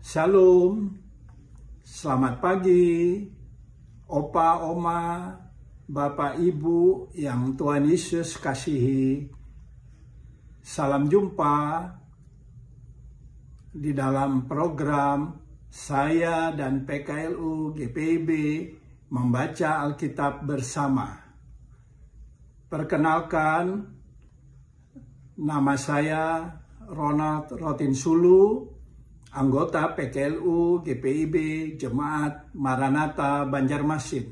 Shalom, selamat pagi, Opa, Oma, Bapak, Ibu yang Tuhan Yesus kasihi. Salam jumpa di dalam program saya dan PKLU GPIB membaca Alkitab bersama. Perkenalkan, nama saya Ronald Rotinsulu, anggota PKLU GPIB Jemaat Maranatha Banjarmasin.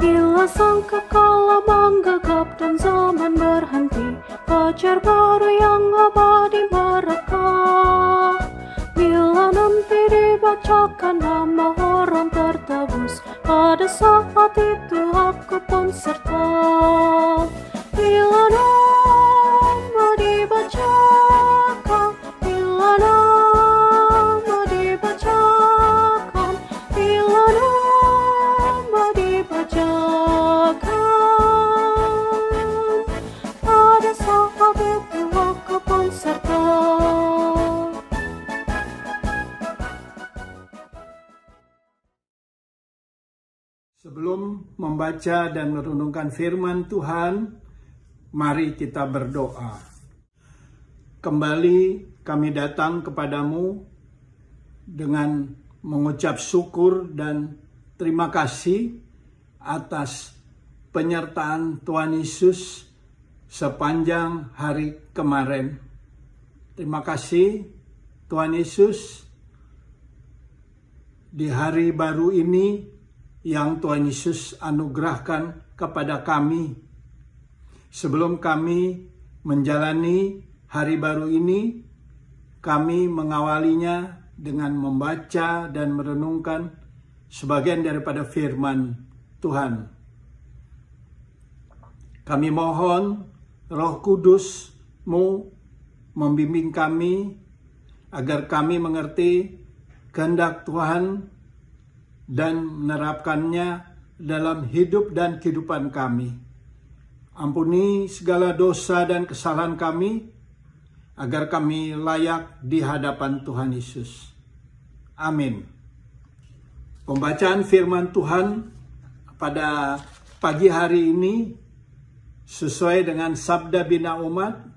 Bila sangka kala menggagap dan zaman berhenti, fajar baru yang abadi merekah. Bila nanti dibacakan nama orang tertebus, pada saat itu aku pun serta. Bila nama dibacakan, bila nama dibacakan, bila nama dibacakan, pada saat itu aku pun serta. Sebelum membaca dan merenungkan firman Tuhan, mari kita berdoa. Kembali kami datang kepadamu dengan mengucap syukur dan terima kasih atas penyertaan Tuhan Yesus sepanjang hari kemarin. Terima kasih Tuhan Yesus di hari baru ini yang Tuhan Yesus anugerahkan kepada kami. Sebelum kami menjalani hari baru ini, kami mengawalinya dengan membaca dan merenungkan sebagian daripada firman Tuhan. Kami mohon Roh Kudus-Mu membimbing kami agar kami mengerti kehendak Tuhan dan menerapkannya dalam hidup dan kehidupan kami. Ampuni segala dosa dan kesalahan kami, agar kami layak di hadapan Tuhan Yesus. Amin. Pembacaan firman Tuhan pada pagi hari ini sesuai dengan Sabda Bina Umat,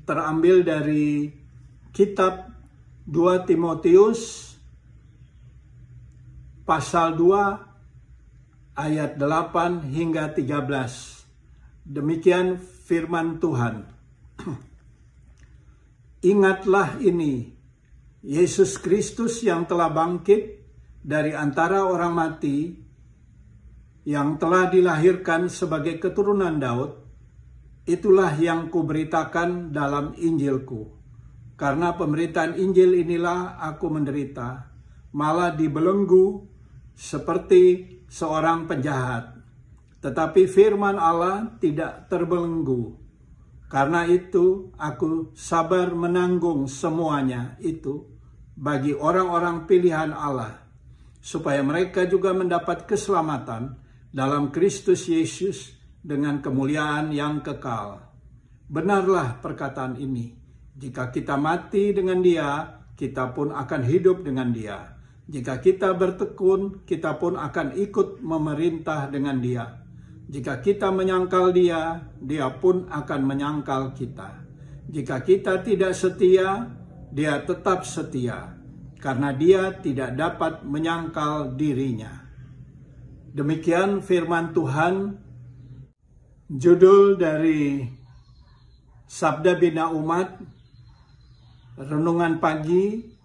terambil dari kitab 2 Timotius Pasal 2 ayat 8 hingga 13. Demikian firman Tuhan. Ingatlah ini, Yesus Kristus yang telah bangkit dari antara orang mati, yang telah dilahirkan sebagai keturunan Daud, itulah yang kuberitakan dalam Injilku. Karena pemberitaan Injil inilah aku menderita, malah dibelenggu seperti seorang penjahat. Tetapi firman Allah tidak terbelenggu. Karena itu aku sabar menanggung semuanya itu bagi orang-orang pilihan Allah, supaya mereka juga mendapat keselamatan dalam Kristus Yesus dengan kemuliaan yang kekal. Benarlah perkataan ini. Jika kita mati dengan Dia, kita pun akan hidup dengan Dia. Jika kita bertekun, kita pun akan ikut memerintah dengan Dia. Jika kita menyangkal Dia, Dia pun akan menyangkal kita. Jika kita tidak setia, Dia tetap setia, karena Dia tidak dapat menyangkal dirinya. Demikian firman Tuhan. Judul dari Sabda Bina Umat, Renungan Pagi,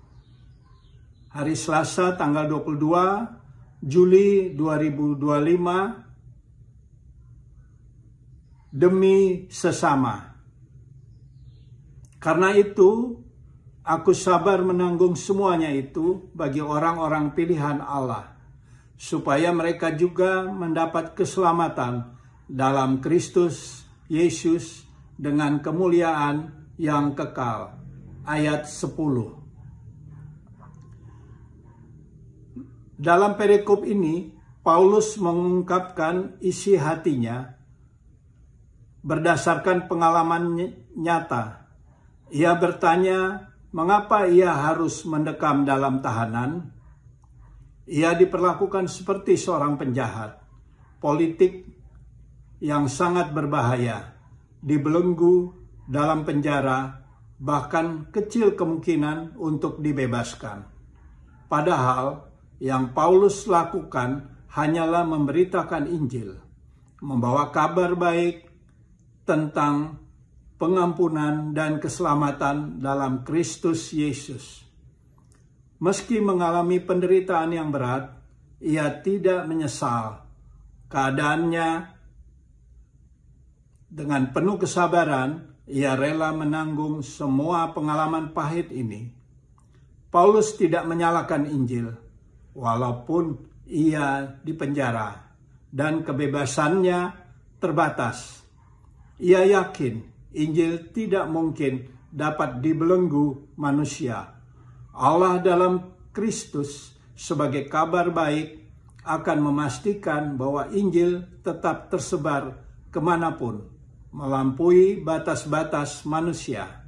hari Selasa tanggal 22 Juli 2025, demi sesama. Karena itu, aku sabar menanggung semuanya itu bagi orang-orang pilihan Allah, supaya mereka juga mendapat keselamatan dalam Kristus Yesus dengan kemuliaan yang kekal. Ayat 10. Dalam perikop ini, Paulus mengungkapkan isi hatinya berdasarkan pengalaman nyata. Ia bertanya, mengapa ia harus mendekam dalam tahanan? Ia diperlakukan seperti seorang penjahat, politik yang sangat berbahaya, dibelenggu dalam penjara, bahkan kecil kemungkinan untuk dibebaskan. Padahal yang Paulus lakukan hanyalah memberitakan Injil, membawa kabar baik tentang pengampunan dan keselamatan dalam Kristus Yesus. Meski mengalami penderitaan yang berat, ia tidak menyesal. Keadaannya dengan penuh kesabaran, ia rela menanggung semua pengalaman pahit ini. Paulus tidak menyalahkan Injil, walaupun ia dipenjara dan kebebasannya terbatas. Ia yakin Injil tidak mungkin dapat dibelenggu manusia. Allah dalam Kristus sebagai kabar baik akan memastikan bahwa Injil tetap tersebar kemanapun, melampaui batas-batas manusia.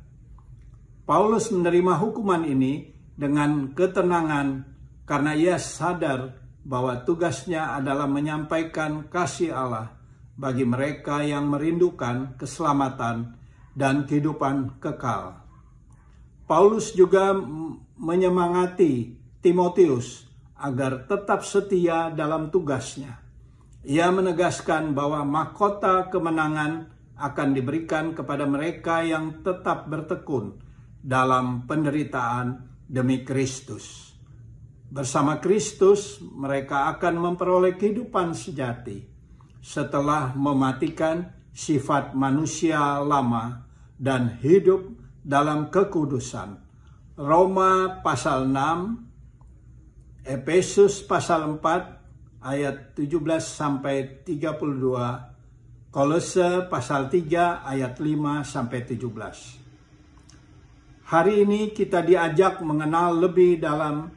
Paulus menerima hukuman ini dengan ketenangan karena ia sadar bahwa tugasnya adalah menyampaikan kasih Allah bagi mereka yang merindukan keselamatan dan kehidupan kekal. Paulus juga menyemangati Timotius agar tetap setia dalam tugasnya. Ia menegaskan bahwa mahkota kemenangan akan diberikan kepada mereka yang tetap bertekun dalam penderitaan demi Kristus. Bersama Kristus, mereka akan memperoleh kehidupan sejati setelah mematikan sifat manusia lama dan hidup dalam kekudusan. Roma pasal 6, Efesus pasal 4 ayat 17 sampai 32, Kolose pasal 3 ayat 5 sampai 17. Hari ini kita diajak mengenal lebih dalam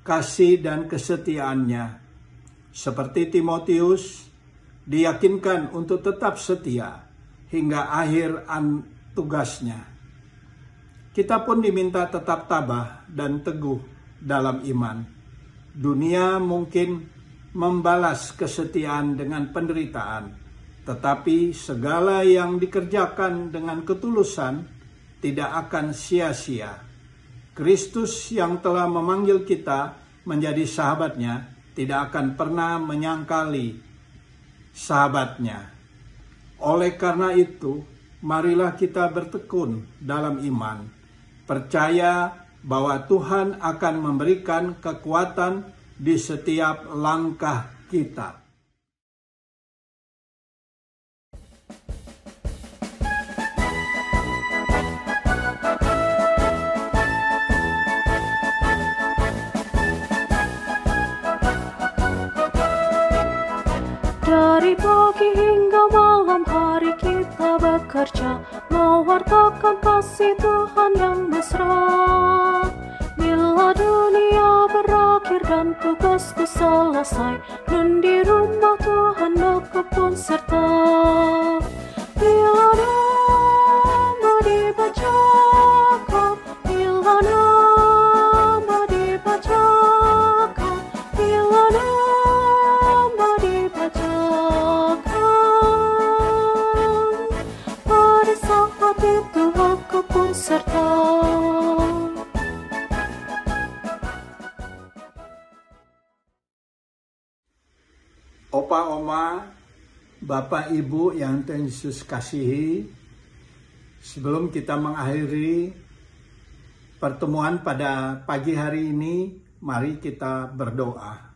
kasih dan kesetiaannya. Seperti Timotius, diyakinkan untuk tetap setia hingga akhir tugasnya. Kita pun diminta tetap tabah dan teguh dalam iman. Dunia mungkin membalas kesetiaan dengan penderitaan, tetapi segala yang dikerjakan dengan ketulusan tidak akan sia-sia. Kristus yang telah memanggil kita menjadi sahabatnya tidak akan pernah menyangkali sahabatnya. Oleh karena itu, marilah kita bertekun dalam iman, percaya bahwa Tuhan akan memberikan kekuatan di setiap langkah kita. Dari pagi hingga malam hari kita bekerja, mewartakan kasih Tuhan yang mesra. Bila dunia berakhir dan tugasku selesai, nun di rumah Tuhan berkebun serta. Bila nama dibacakan, bila nama dibacakan, bila nama dibacakan, pada saat itu aku pun serta. Opa, oma, Bapak, Ibu yang Tuhan Yesus kasihi, sebelum kita mengakhiri pertemuan pada pagi hari ini, mari kita berdoa.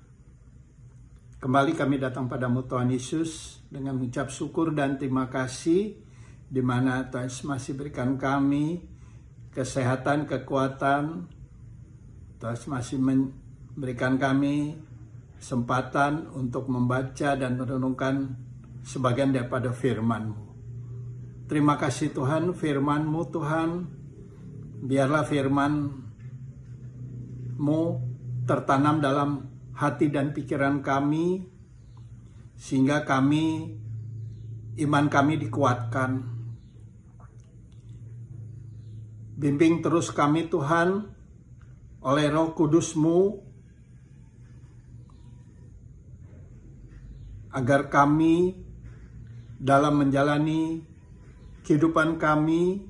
Kembali kami datang padamu Tuhan Yesus dengan mengucap syukur dan terima kasih di mana Tuhan Yesus masih berikan kami kesehatan, kekuatan. Tuhan Yesus masih memberikan kami kesempatan untuk membaca dan merenungkan sebagian daripada firman-Mu. Terima kasih Tuhan, firman-Mu Tuhan, biarlah firman-Mu tertanam dalam hati dan pikiran kami, sehingga iman kami dikuatkan. Bimbing terus kami Tuhan oleh Roh Kudus-Mu, agar kami dalam menjalani kehidupan kami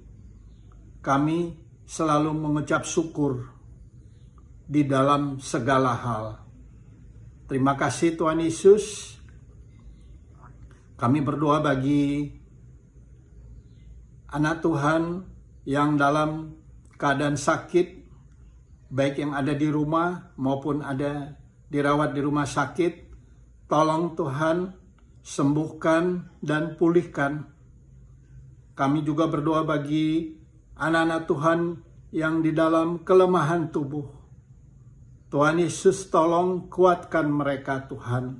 selalu mengucap syukur di dalam segala hal. Terima kasih Tuhan Yesus. Kami berdoa bagi anak Tuhan yang dalam keadaan sakit, baik yang ada di rumah maupun ada dirawat di rumah sakit. Tolong Tuhan sembuhkan dan pulihkan. Kami juga berdoa bagi anak-anak Tuhan yang di dalam kelemahan tubuh. Tuhan Yesus tolong kuatkan mereka Tuhan,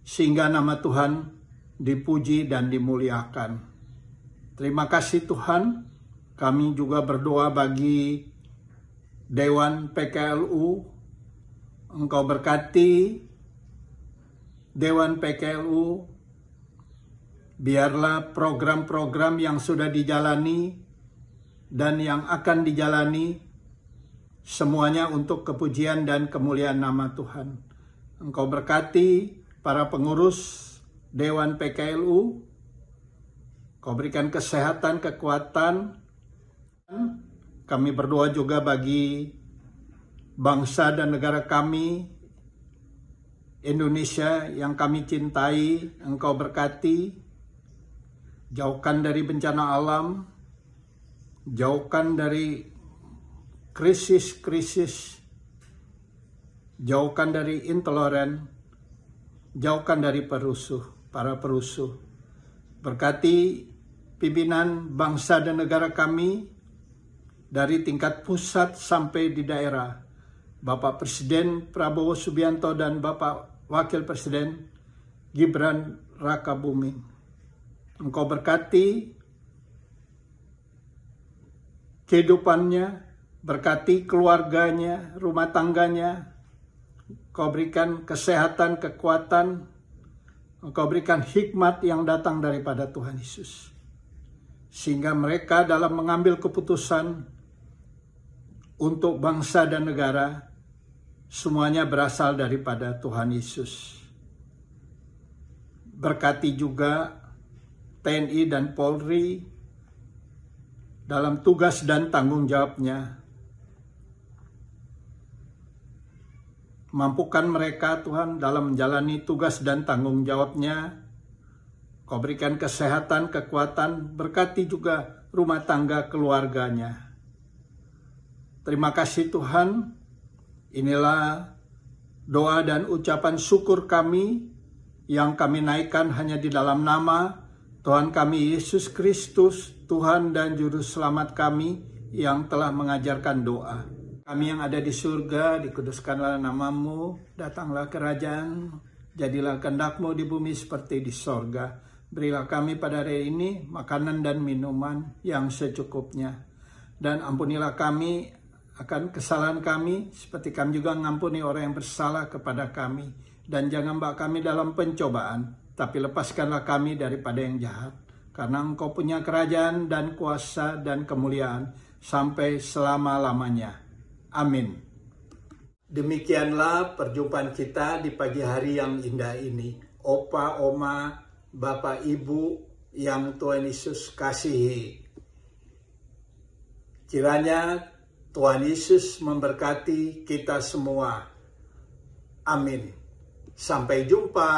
sehingga nama Tuhan dipuji dan dimuliakan. Terima kasih Tuhan. Kami juga berdoa bagi Dewan PKLU. Engkau berkati Dewan PKLU. Biarlah program-program yang sudah dijalani dan yang akan dijalani semuanya untuk kepujian dan kemuliaan nama Tuhan. Engkau berkati para pengurus Dewan PKLU. Kau berikan kesehatan, kekuatan. Kami berdoa juga bagi bangsa dan negara kami, Indonesia yang kami cintai. Engkau berkati. Jauhkan dari bencana alam, jauhkan dari krisis-krisis, jauhkan dari intoleran, jauhkan dari para perusuh. Berkati pimpinan bangsa dan negara kami dari tingkat pusat sampai di daerah. Bapak Presiden Prabowo Subianto dan Bapak Wakil Presiden Gibran Rakabuming. Engkau berkati kehidupannya, berkati keluarganya, rumah tangganya. Engkau berikan kesehatan, kekuatan. Engkau berikan hikmat yang datang daripada Tuhan Yesus, sehingga mereka dalam mengambil keputusan untuk bangsa dan negara, semuanya berasal daripada Tuhan Yesus. Berkati juga TNI dan Polri dalam tugas dan tanggung jawabnya. Mampukan mereka Tuhan dalam menjalani tugas dan tanggung jawabnya. Kau berikan kesehatan, kekuatan, berkati juga rumah tangga keluarganya. Terima kasih Tuhan. Inilah doa dan ucapan syukur kami yang kami naikkan hanya di dalam nama Tuhan kami Yesus Kristus, Tuhan dan Juru Selamat kami yang telah mengajarkan doa. Kami yang ada di surga, dikuduskanlah nama-Mu, datanglah kerajaan, jadilah kehendak-Mu di bumi seperti di sorga. Berilah kami pada hari ini makanan dan minuman yang secukupnya. Dan ampunilah kami akan kesalahan kami, seperti kami juga mengampuni orang yang bersalah kepada kami. Dan jangan bawa kami dalam pencobaan, tapi lepaskanlah kami daripada yang jahat. Karena Engkau punya kerajaan dan kuasa dan kemuliaan sampai selama-lamanya. Amin. Demikianlah perjumpaan kita di pagi hari yang indah ini. Opa, Oma, Bapak, Ibu yang Tuhan Yesus kasihi. Kiranya Tuhan Yesus memberkati kita semua. Amin. Sampai jumpa.